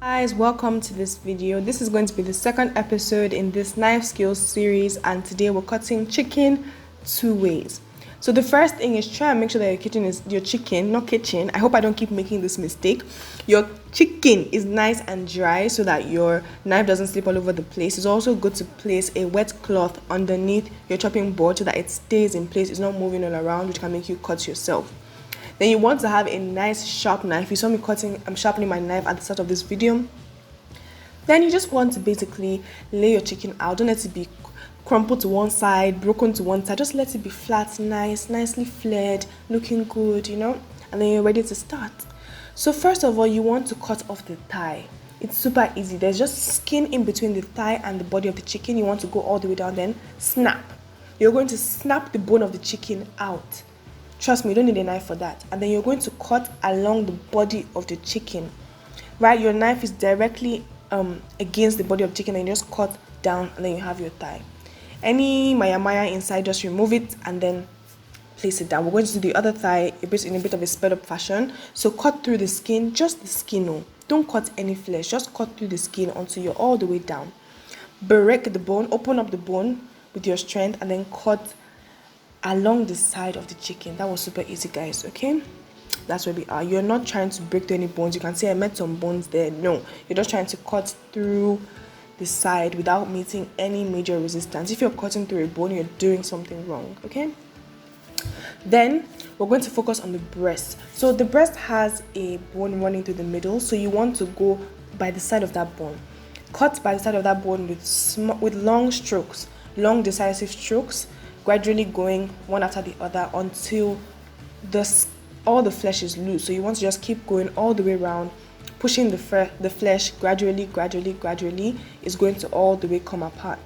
Guys, welcome to this video. This is going to be the second episode in this knife skills series, and today we're cutting chicken two ways. So the first thing is try and make sure that your chicken, not kitchen. I hope I don't keep making this mistake. Your chicken is nice and dry so that your knife doesn't slip all over the place. It's also good to place a wet cloth underneath your chopping board so that it stays in place. It's not moving all around, which can make you cut yourself. Then you want to have a nice sharp knife. You saw me I'm sharpening my knife at the start of this video. Then you just want to basically lay your chicken out. Don't let it be crumpled to one side, broken to one side. Just let it be flat, nicely flared, looking good, and then you're ready to start. So first of all, you want to cut off the thigh. It's super easy. There's just skin in between the thigh and the body of the chicken. You want to go all the way down, then snap. You're going to snap the bone of the chicken out. Trust me, you don't need a knife for that. And then you're going to cut along the body of the chicken. Right? Your knife is directly against the body of the chicken, and you just cut down, and then you have your thigh. Any maya inside, just remove it and then place it down. We're going to do the other thigh in a bit of a sped up fashion. So cut through the skin, just the skin. No. Don't cut any flesh. Just cut through the skin until you're all the way down. Break the bone, open up the bone with your strength, and then cut along the side of the chicken. That was super easy, guys. Okay, that's where we are. You're not trying to break through any bones. You can see I made some bones there. No, you're just trying to cut through the side without meeting any major resistance. If you're cutting through a bone, you're doing something wrong. Okay, then we're going to focus on the breast. So the breast has a bone running through the middle, so you want to go by the side of that bone. Cut by the side of that bone with long strokes, long decisive strokes, gradually going one after the other until all the flesh is loose. So you want to just keep going all the way around, pushing the flesh gradually is going to all the way come apart.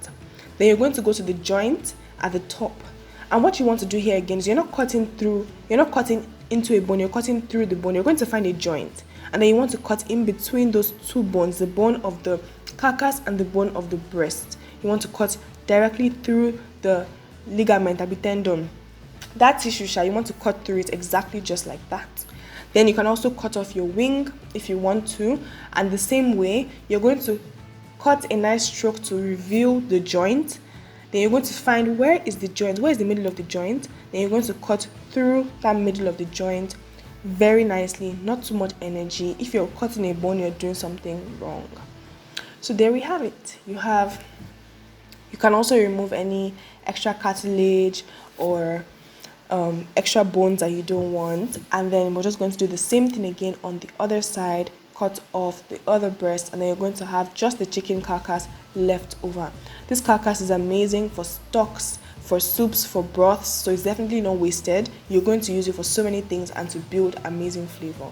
Then you're going to go to the joint at the top. And what you want to do here again is you're not cutting into a bone, you're cutting through the bone. You're going to find a joint, and then you want to cut in between those two bones, the bone of the carcass and the bone of the breast. You want to cut directly through the ligament, the tendon, that tissue, you want to cut through it exactly just like that. Then you can also cut off your wing if you want to, and the same way you're going to cut a nice stroke to reveal the joint. Then you're going to find where is the joint, where is the middle of the joint. Then you're going to cut through that middle of the joint very nicely, not too much energy. If you're cutting a bone, you're doing something wrong. So there we have it. You can also remove any extra cartilage or extra bones that you don't want, and then we're just going to do the same thing again on the other side. Cut off the other breast, and then you're going to have just the chicken carcass left over. This carcass is amazing for stocks, for soups, for broths, so it's definitely not wasted. You're going to use it for so many things and to build amazing flavor.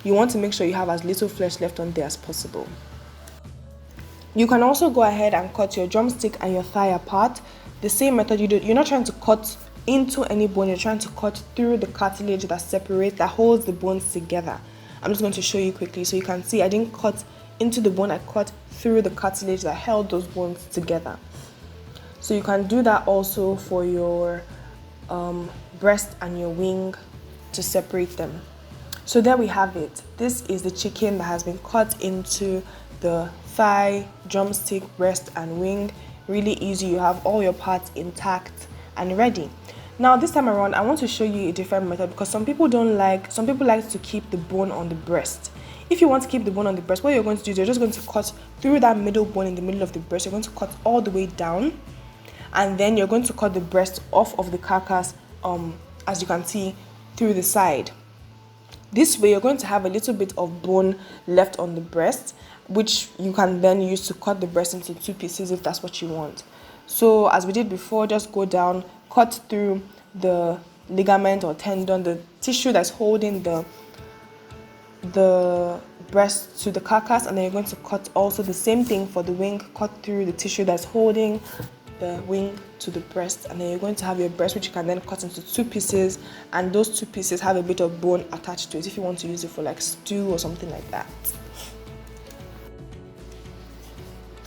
You want to make sure you have as little flesh left on there as possible. You can also go ahead and cut your drumstick and your thigh apart. The same method you do. You're not trying to cut into any bone, you're trying to cut through the cartilage that holds the bones together. I'm just going to show you quickly so you can see I didn't cut into the bone, I cut through the cartilage that held those bones together. So you can do that also for your breast and your wing to separate them. So there we have it. This is the chicken that has been cut into the thigh, drumstick, breast and wing. Really easy. You have all your parts intact and ready. Now this time around I want to show you a different method, because some people like to keep the bone on the breast. If you want to keep the bone on the breast, what you're going to do is you're just going to cut through that middle bone in the middle of the breast. You're going to cut all the way down, and then you're going to cut the breast off of the carcass, as you can see, through the side. This way you're going to have a little bit of bone left on the breast, which you can then use to cut the breast into two pieces if that's what you want. So as we did before, just go down, cut through the ligament or tendon, the tissue that's holding the breast to the carcass, and then you're going to cut also the same thing for the wing. Cut through the tissue that's holding the wing to the breast, and then you're going to have your breast, which you can then cut into two pieces, and those two pieces have a bit of bone attached to it if you want to use it for like stew or something like that.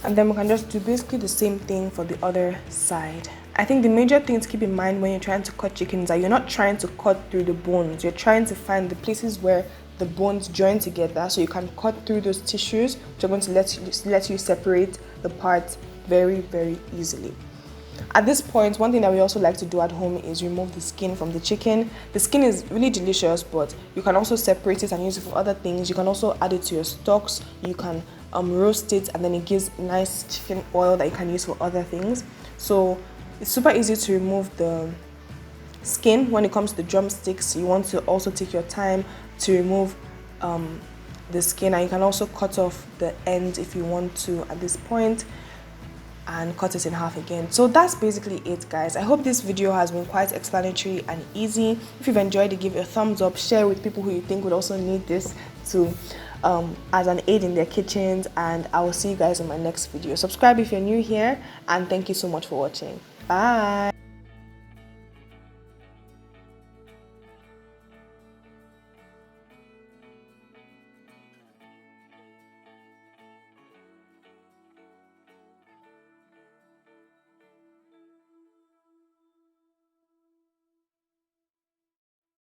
And then we can just do basically the same thing for the other side. I think the major thing to keep in mind when you're trying to cut chicken is that you're not trying to cut through the bones. You're trying to find the places where the bones join together, so you can cut through those tissues, which are going to let you separate the parts very, very easily. At this point, one thing that we also like to do at home is remove the skin from the chicken. The skin is really delicious, but you can also separate it and use it for other things. You can also add it to your stocks. You can roast it, and then it gives nice chicken oil that you can use for other things. So it's super easy to remove the skin. When it comes to the drumsticks, you want to also take your time to remove the skin, and you can also cut off the end if you want to at this point, and cut it in half again. So that's basically it, guys. I hope this video has been quite explanatory and easy. If you've enjoyed it, give it a thumbs up, share with people who you think would also need this to as an aid in their kitchens, and I will see you guys in my next video. Subscribe if you're new here, and thank you so much for watching. Bye.